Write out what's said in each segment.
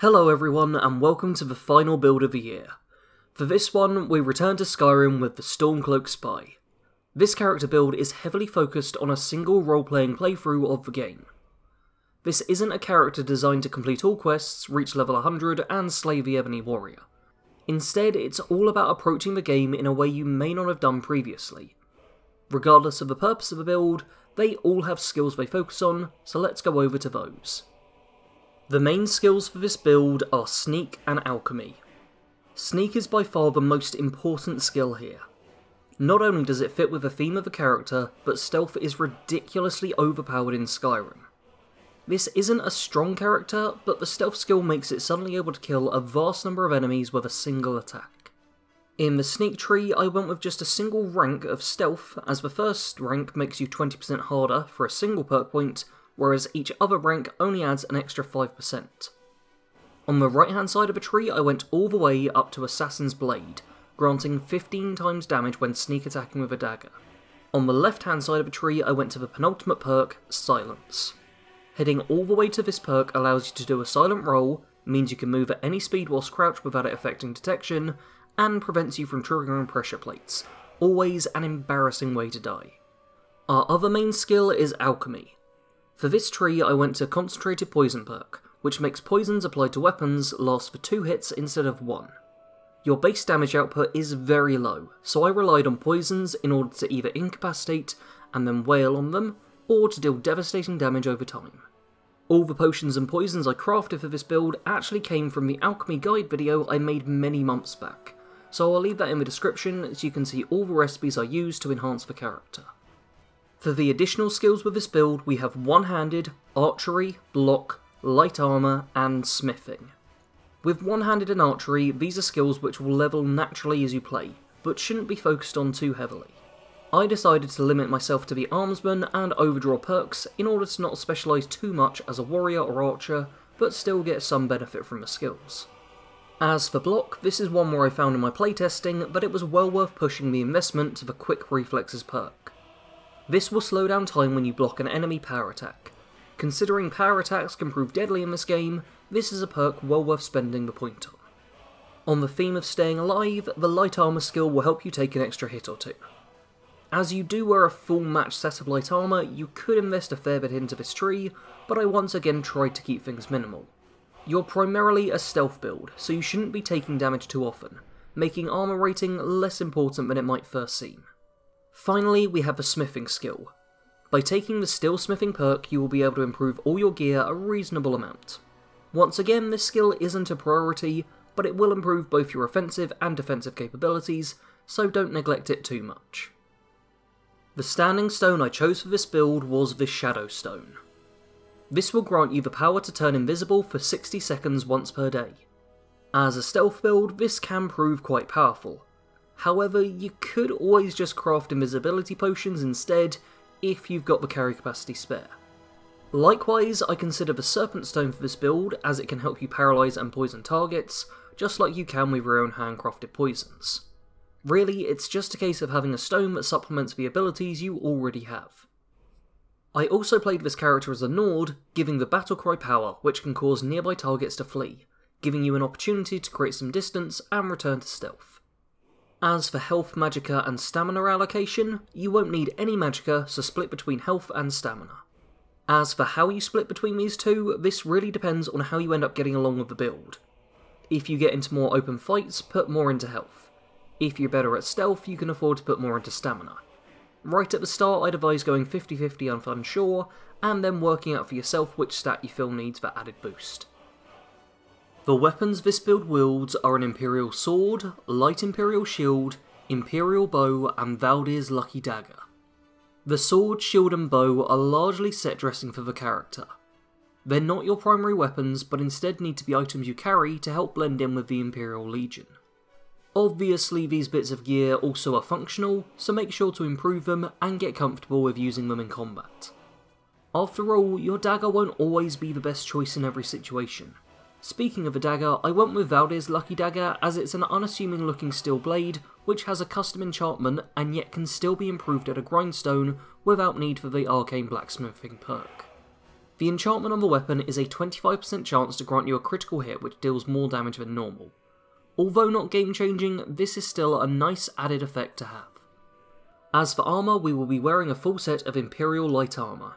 Hello everyone and welcome to the final build of the year. For this one, we return to Skyrim with the Stormcloak Spy. This character build is heavily focused on a single role-playing playthrough of the game. This isn't a character designed to complete all quests, reach level 100 and slay the Ebony Warrior. Instead, it's all about approaching the game in a way you may not have done previously. Regardless of the purpose of the build, they all have skills they focus on, so let's go over to those. The main skills for this build are Sneak and Alchemy. Sneak is by far the most important skill here. Not only does it fit with the theme of the character, but stealth is ridiculously overpowered in Skyrim. This isn't a strong character, but the stealth skill makes it suddenly able to kill a vast number of enemies with a single attack. In the Sneak tree, I went with just a single rank of Stealth, as the first rank makes you 20% harder for a single perk point, whereas each other rank only adds an extra 5%. On the right hand side of the tree I went all the way up to Assassin's Blade, granting 15 times damage when sneak attacking with a dagger. On the left hand side of the tree I went to the penultimate perk, Silence. Heading all the way to this perk allows you to do a silent roll, means you can move at any speed whilst crouched without it affecting detection, and prevents you from triggering pressure plates. Always an embarrassing way to die. Our other main skill is Alchemy. For this tree I went to Concentrated Poison perk, which makes poisons applied to weapons last for 2 hits instead of 1. Your base damage output is very low, so I relied on poisons in order to either incapacitate and then wail on them, or to deal devastating damage over time. All the potions and poisons I crafted for this build actually came from the alchemy guide video I made many months back, so I'll leave that in the description so you can see all the recipes I used to enhance the character. For the additional skills with this build, we have one-handed, archery, block, light armour, and smithing. With one-handed and archery, these are skills which will level naturally as you play, but shouldn't be focused on too heavily. I decided to limit myself to the armsman and overdraw perks in order to not specialise too much as a warrior or archer, but still get some benefit from the skills. As for block, this is one where I found in my playtesting that it was well worth pushing the investment to the quick reflexes perk. This will slow down time when you block an enemy power attack. Considering power attacks can prove deadly in this game, this is a perk well worth spending the point on. On the theme of staying alive, the light armour skill will help you take an extra hit or two. As you do wear a full match set of light armour, you could invest a fair bit into this tree, but I once again tried to keep things minimal. You're primarily a stealth build, so you shouldn't be taking damage too often, making armour rating less important than it might first seem. Finally, we have the smithing skill. By taking the steel smithing perk, you will be able to improve all your gear a reasonable amount. Once again, this skill isn't a priority, but it will improve both your offensive and defensive capabilities, so don't neglect it too much. The standing stone I chose for this build was the Shadow Stone. This will grant you the power to turn invisible for 60 seconds once per day. As a stealth build, this can prove quite powerful. However, you could always just craft invisibility potions instead, if you've got the carry capacity spare. Likewise, I consider the Serpent Stone for this build, as it can help you paralyse and poison targets, just like you can with your own handcrafted poisons. Really, it's just a case of having a stone that supplements the abilities you already have. I also played this character as a Nord, giving the Battle Cry power, which can cause nearby targets to flee, giving you an opportunity to create some distance and return to stealth. As for health, magicka, and stamina allocation, you won't need any magicka, so split between health and stamina. As for how you split between these two, this really depends on how you end up getting along with the build. If you get into more open fights, put more into health. If you're better at stealth, you can afford to put more into stamina. Right at the start, I'd advise going 50-50 on unsure, and then working out for yourself which stat you feel needs that added boost. The weapons this build wields are an Imperial Sword, Light Imperial Shield, Imperial Bow, and Valdir's Lucky Dagger. The sword, shield and bow are largely set dressing for the character. They're not your primary weapons, but instead need to be items you carry to help blend in with the Imperial Legion. Obviously these bits of gear also are functional, so make sure to improve them and get comfortable with using them in combat. After all, your dagger won't always be the best choice in every situation. Speaking of a dagger, I went with Valdir's Lucky Dagger as it's an unassuming looking steel blade which has a custom enchantment and yet can still be improved at a grindstone without need for the arcane blacksmithing perk. The enchantment on the weapon is a 25% chance to grant you a critical hit which deals more damage than normal. Although not game changing, this is still a nice added effect to have. As for armour, we will be wearing a full set of Imperial Light Armour.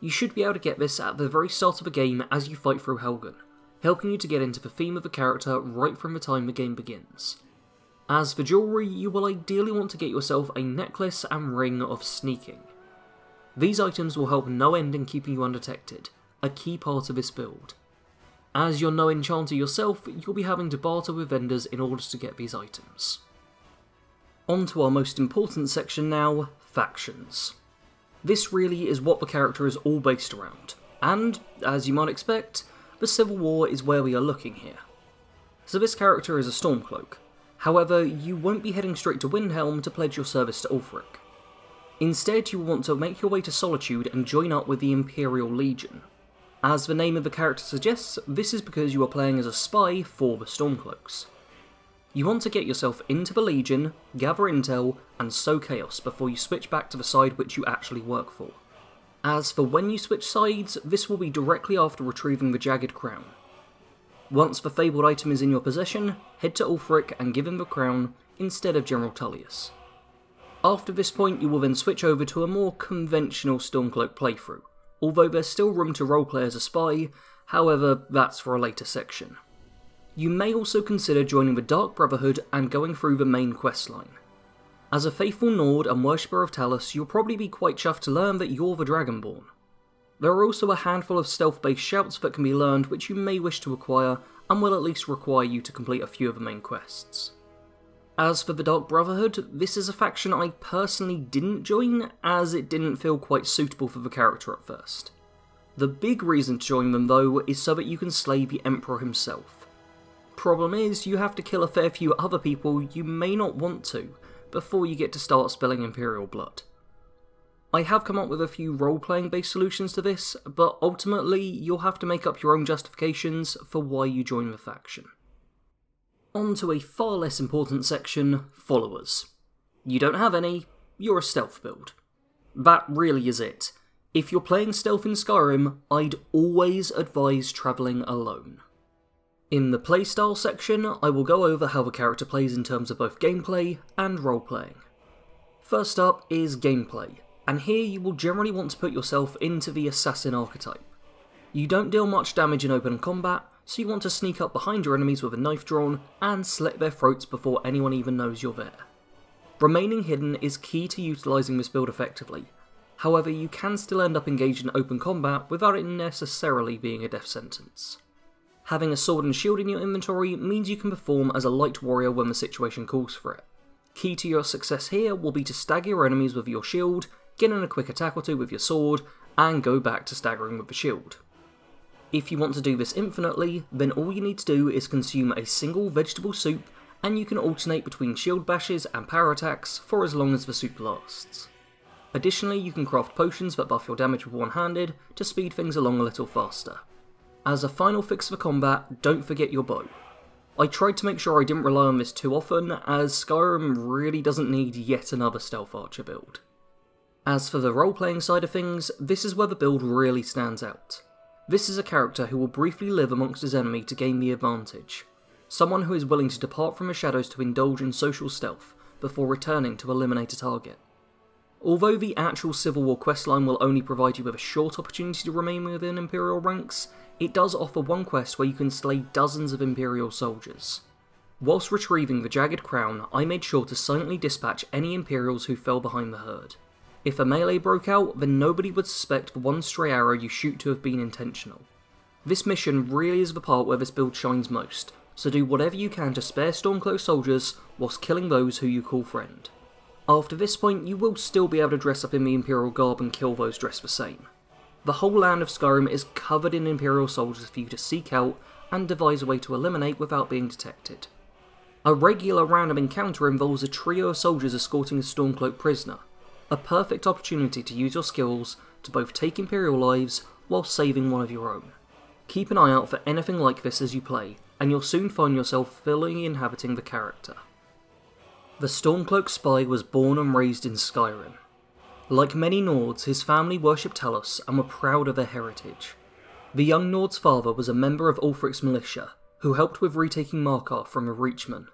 You should be able to get this at the very start of the game as you fight through Helgen, helping you to get into the theme of the character right from the time the game begins. As for jewellery, you will ideally want to get yourself a necklace and ring of sneaking. These items will help no end in keeping you undetected, a key part of this build. As you're no enchanter yourself, you'll be having to barter with vendors in order to get these items. On to our most important section now, factions. This really is what the character is all based around, and, as you might expect, the Civil War is where we are looking here. So this character is a Stormcloak, however you won't be heading straight to Windhelm to pledge your service to Ulfric. Instead you will want to make your way to Solitude and join up with the Imperial Legion. As the name of the character suggests, this is because you are playing as a spy for the Stormcloaks. You want to get yourself into the Legion, gather intel, and sow chaos before you switch back to the side which you actually work for. As for when you switch sides, this will be directly after retrieving the Jagged Crown. Once the fabled item is in your possession, head to Ulfric and give him the crown instead of General Tullius. After this point you will then switch over to a more conventional Stormcloak playthrough, although there's still room to roleplay as a spy, however that's for a later section. You may also consider joining the Dark Brotherhood and going through the main questline. As a faithful Nord and worshipper of Talos, you'll probably be quite chuffed to learn that you're the Dragonborn. There are also a handful of stealth-based shouts that can be learned which you may wish to acquire, and will at least require you to complete a few of the main quests. As for the Dark Brotherhood, this is a faction I personally didn't join, as it didn't feel quite suitable for the character at first. The big reason to join them though is so that you can slay the Emperor himself. Problem is, you have to kill a fair few other people you may not want to, before you get to start spilling Imperial blood. I have come up with a few role-playing based solutions to this, but ultimately you'll have to make up your own justifications for why you join the faction. On to a far less important section, followers. You don't have any, you're a stealth build. That really is it. If you're playing stealth in Skyrim, I'd always advise travelling alone. In the playstyle section, I will go over how the character plays in terms of both gameplay and role-playing. First up is gameplay, and here you will generally want to put yourself into the assassin archetype. You don't deal much damage in open combat, so you want to sneak up behind your enemies with a knife drawn and slit their throats before anyone even knows you're there. Remaining hidden is key to utilising this build effectively, however you can still end up engaged in open combat without it necessarily being a death sentence. Having a sword and shield in your inventory means you can perform as a light warrior when the situation calls for it. Key to your success here will be to stagger your enemies with your shield, get in a quick attack or two with your sword, and go back to staggering with the shield. If you want to do this infinitely, then all you need to do is consume a single vegetable soup, and you can alternate between shield bashes and power attacks for as long as the soup lasts. Additionally, you can craft potions that buff your damage with one-handed to speed things along a little faster. As a final fix for combat, don't forget your bow. I tried to make sure I didn't rely on this too often, as Skyrim really doesn't need yet another stealth archer build. As for the role-playing side of things, this is where the build really stands out. This is a character who will briefly live amongst his enemy to gain the advantage. Someone who is willing to depart from the shadows to indulge in social stealth, before returning to eliminate a target. Although the actual Civil War questline will only provide you with a short opportunity to remain within Imperial ranks, it does offer one quest where you can slay dozens of Imperial soldiers. Whilst retrieving the Jagged Crown, I made sure to silently dispatch any Imperials who fell behind the herd. If a melee broke out, then nobody would suspect the one stray arrow you shoot to have been intentional. This mission really is the part where this build shines most, so do whatever you can to spare Stormcloak soldiers whilst killing those who you call friend. After this point, you will still be able to dress up in the Imperial garb and kill those dressed the same. The whole land of Skyrim is covered in Imperial soldiers for you to seek out and devise a way to eliminate without being detected. A regular random encounter involves a trio of soldiers escorting a Stormcloak prisoner, a perfect opportunity to use your skills to both take Imperial lives while saving one of your own. Keep an eye out for anything like this as you play, and you'll soon find yourself fully inhabiting the character. The Stormcloak spy was born and raised in Skyrim. Like many Nords, his family worshipped Talos and were proud of their heritage. The young Nord's father was a member of Ulfric's militia, who helped with retaking Markarth from the Reachmen.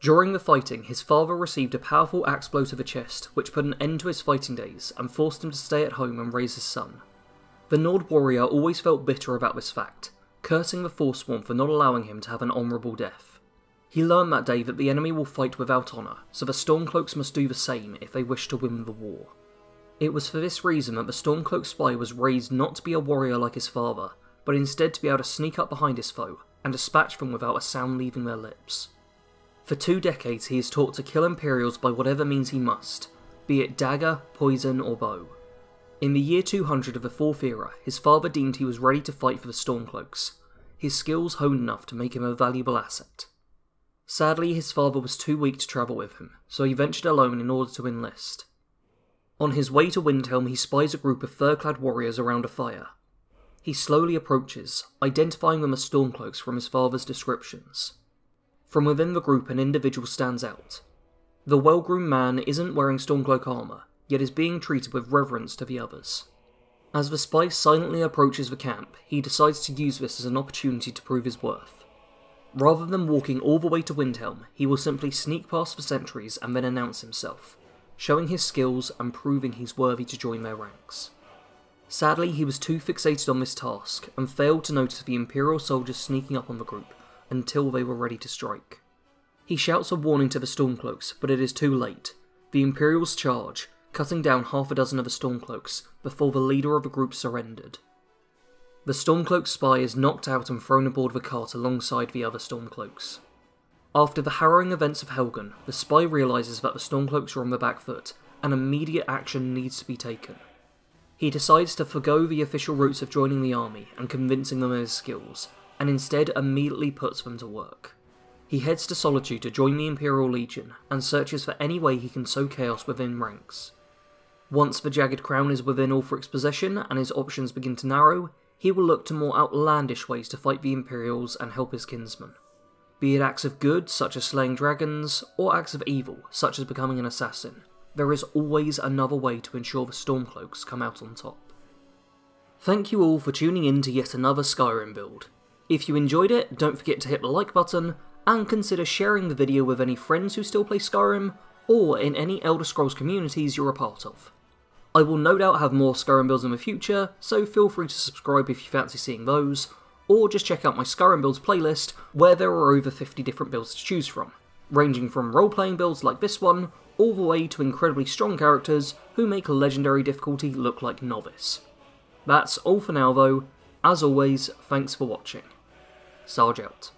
During the fighting, his father received a powerful axe blow to the chest, which put an end to his fighting days and forced him to stay at home and raise his son. The Nord warrior always felt bitter about this fact, cursing the Forsworn for not allowing him to have an honourable death. He learned that day that the enemy will fight without honour, so the Stormcloaks must do the same if they wish to win the war. It was for this reason that the Stormcloak spy was raised not to be a warrior like his father, but instead to be able to sneak up behind his foe and dispatch them without a sound leaving their lips. For 2 decades he is taught to kill Imperials by whatever means he must, be it dagger, poison or bow. In the year 200 of the 4th era, his father deemed he was ready to fight for the Stormcloaks, his skills honed enough to make him a valuable asset. Sadly, his father was too weak to travel with him, so he ventured alone in order to enlist. On his way to Windhelm, he spies a group of fur-clad warriors around a fire. He slowly approaches, identifying them as Stormcloaks from his father's descriptions. From within the group, an individual stands out. The well-groomed man isn't wearing Stormcloak armour, yet is being treated with reverence to the others. As the spy silently approaches the camp, he decides to use this as an opportunity to prove his worth. Rather than walking all the way to Windhelm, he will simply sneak past the sentries and then announce himself, showing his skills and proving he's worthy to join their ranks. Sadly, he was too fixated on this task, and failed to notice the Imperial soldiers sneaking up on the group until they were ready to strike. He shouts a warning to the Stormcloaks, but it is too late. The Imperials charge, cutting down half a dozen of the Stormcloaks before the leader of the group surrendered. The Stormcloak spy is knocked out and thrown aboard the cart alongside the other Stormcloaks. After the harrowing events of Helgen, the spy realises that the Stormcloaks are on the back foot, and immediate action needs to be taken. He decides to forgo the official routes of joining the army and convincing them of his skills, and instead immediately puts them to work. He heads to Solitude to join the Imperial Legion, and searches for any way he can sow chaos within ranks. Once the Jagged Crown is within Ulfric's possession and his options begin to narrow, he will look to more outlandish ways to fight the Imperials and help his kinsmen. Be it acts of good, such as slaying dragons, or acts of evil, such as becoming an assassin, there is always another way to ensure the Stormcloaks come out on top. Thank you all for tuning in to yet another Skyrim build. If you enjoyed it, don't forget to hit the like button, and consider sharing the video with any friends who still play Skyrim, or in any Elder Scrolls communities you're a part of. I will no doubt have more Skyrim builds in the future, so feel free to subscribe if you fancy seeing those, or just check out my Skyrim builds playlist, where there are over 50 different builds to choose from, ranging from role-playing builds like this one, all the way to incredibly strong characters who make legendary difficulty look like novice. That's all for now though. As always, thanks for watching. Sarge out.